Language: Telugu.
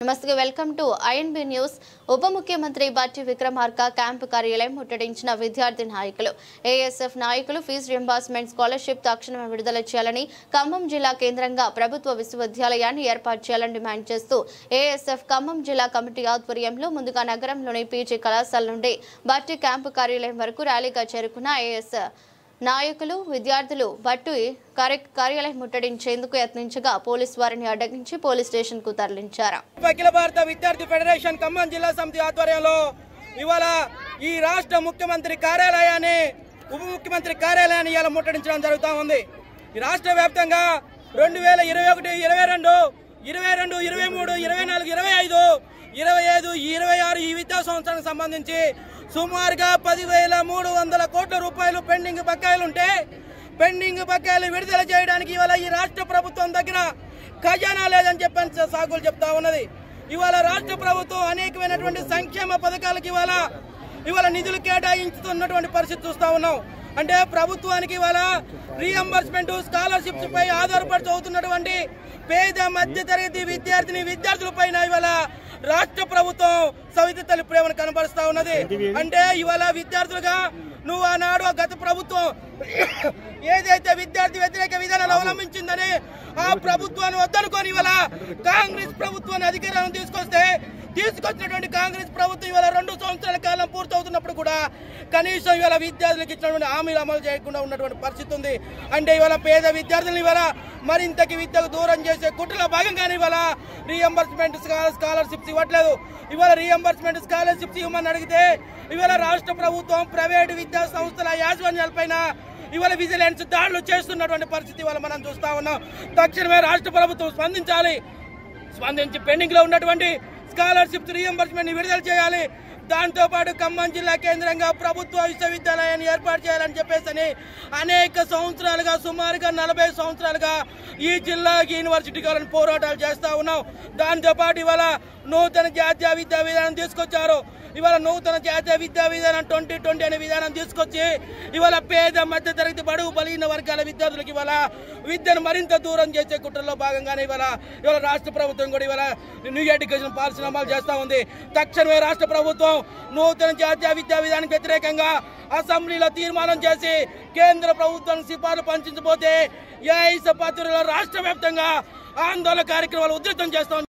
నమస్తే వెల్కమ్ టు ఐఎన్బి న్యూస్। ఉప ముఖ్యమంత్రి బట్టి విక్రమార్క క్యాంపు కార్యాలయం ముట్టడించిన విద్యార్థి నాయకులు ఏఎస్ఎఫ్ నాయకులు ఫీజు రింబర్స్మెంట్ స్కాలర్షిప్ తక్షణమే విడుదల చేయాలని ఖమ్మం జిల్లా కేంద్రంగా ప్రభుత్వ విశ్వవిద్యాలయాన్ని ఏర్పాటు చేయాలని డిమాండ్ చేస్తూ ఏఎస్ఎఫ్ ఖమ్మం జిల్లా కమిటీ ఆధ్వర్యంలో ముందుగా నగరంలోని పీజీ కళాశాల నుండి బట్టి క్యాంపు కార్యాలయం వరకు ర్యాలీగా చేరుకున్న ఏఎస్ఎఫ్ నాయకులు విద్యార్థులు బట్టు కార్యాలయం ముట్టడించేందుకు యత్నించగా పోలీసు వారిని అడ్డగించి పోలీస్ స్టేషన్ కు తరలించారు। అఖిల భారత విద్యార్థి ఫెడరేషన్ ఖమ్మం జిల్లా సమితి ఆధ్వర్యంలో ఇవాళ ఈ రాష్ట్ర ముఖ్యమంత్రి కార్యాలయాన్ని ఉప ముఖ్యమంత్రి కార్యాలయాన్ని ఇవాళ ముట్టడించడం జరుగుతూ ఉంది। ఈ రాష్ట్ర వ్యాప్తంగా 2021, 22, 22, 23, 24, 25, 25, 26 ఈ విద్యా సంవత్సరానికి సంబంధించి సుమారుగా 10,300 కోట్ల రూపాయలు పెండింగ్ బకాయిలుంటే పెండింగ్ బకాయిలు విడుదల చేయడానికి ఇవాళ ఈ రాష్ట్ర ప్రభుత్వం దగ్గర ఖజానా లేదని చెప్పని సాకులు చెప్తా ఉన్నది। ఇవాళ రాష్ట్ర ప్రభుత్వం అనేకమైనటువంటి సంక్షేమ పథకాలకు ఇవాళ నిధులు కేటాయించుతున్నటువంటి పరిస్థితి చూస్తా ఉన్నాం। అంటే ప్రభుత్వానికి ఇవాళ రీఎంబర్స్మెంట్ స్కాలర్షిప్స్ పై ఆధారపడి చదువుతున్నటువంటి పేద మధ్య తరగతి విద్యార్థుల పైన ఇవాళ రాష్ట్ర ప్రభుత్వం సవితి తల్లి ప్రేమను కనబరుస్తా ఉన్నది। అంటే ఇవాళ విద్యార్థులుగా నువ్వు ఆనాడు గత ప్రభుత్వం ఏదైతే విద్యార్థి వ్యతిరేక విధానాలు అవలంబించిందని ఆ ప్రభుత్వాన్ని వద్దనుకొని ఇవాళ కాంగ్రెస్ ప్రభుత్వాన్ని అధికారంలో తీసుకొచ్చినటువంటి కాంగ్రెస్ ప్రభుత్వం ఇవాళ 2 సంవత్సరాల కాలం పూర్తవుతున్నప్పుడు కూడా కనీసం ఇవాళ విద్యార్థులకు ఇచ్చినటువంటి హామీలు అమలు చేయకుండా ఉన్నటువంటి పరిస్థితి ఉంది। అంటే ఇవాళ పేద విద్యార్థులను ఇవాళ మరింతకి విద్యకు దూరం చేసే కుట్రలో భాగంగానే ఇవాళ రీఎంబర్స్మెంట్ స్కాలర్షిప్స్ ఇవ్వట్లేదు। ఇవాళ రీఎంబర్స్మెంట్ స్కాలర్షిప్స్ ఇవ్వమని అడిగితే ఇవాళ రాష్ట్ర ప్రభుత్వం ప్రైవేటు విద్యా సంస్థల యాజమాన్యాలపైన ఇవాళ విజిలెన్స్ దాడులు చేస్తున్నటువంటి పరిస్థితి ఇవాళ మనం చూస్తా ఉన్నాం। తక్షణమే రాష్ట్ర ప్రభుత్వం స్పందించి పెండింగ్ లో ఉన్నటువంటి స్కాలర్షిప్స్ రీఎంబర్స్మెంట్ విడుదల చేయాలి। దాంతో పాటు ఖమ్మం జిల్లా కేంద్రంగా ప్రభుత్వ విశ్వవిద్యాలయాన్ని ఏర్పాటు చేయాలని చెప్పేసి అనేక సంవత్సరాలుగా సుమారుగా 40 సంవత్సరాలుగా ఈ జిల్లా యూనివర్సిటీ కావాలని పోరాటాలు చేస్తా ఉన్నాం। దాంతో పాటు ఇవాళ నూతన జాతీయ విద్యా విధానం తీసుకొచ్చారు। ఇవాళ నూతన జాతీయ విద్యా విధానం 2020 అనే విధానం తీసుకొచ్చి ఇవాళ పేద మధ్య తరగతి బడుగు బలహీన వర్గాల విద్యార్థులకు ఇవాళ విద్యను మరింత దూరం చేసే కుట్రలో భాగంగానే ఇవాళ రాష్ట్ర ప్రభుత్వం కూడా ఇవాళ న్యూ ఎడ్యుకేషన్ పాలసీని అమలు చేస్తా ఉంది। తక్షణమే రాష్ట్ర ప్రభుత్వం నూతన జాతీయ విద్యా విధానానికి వ్యతిరేకంగా అసెంబ్లీలో తీర్మానం చేసి కేంద్ర ప్రభుత్వానికి సిఫార్సు పంచకపోతే ఏఐఎస్ఎఫ్ రాష్ట్ర వ్యాప్తంగా ఆందోళన కార్యక్రమాలు ఉధృతం చేస్తాం।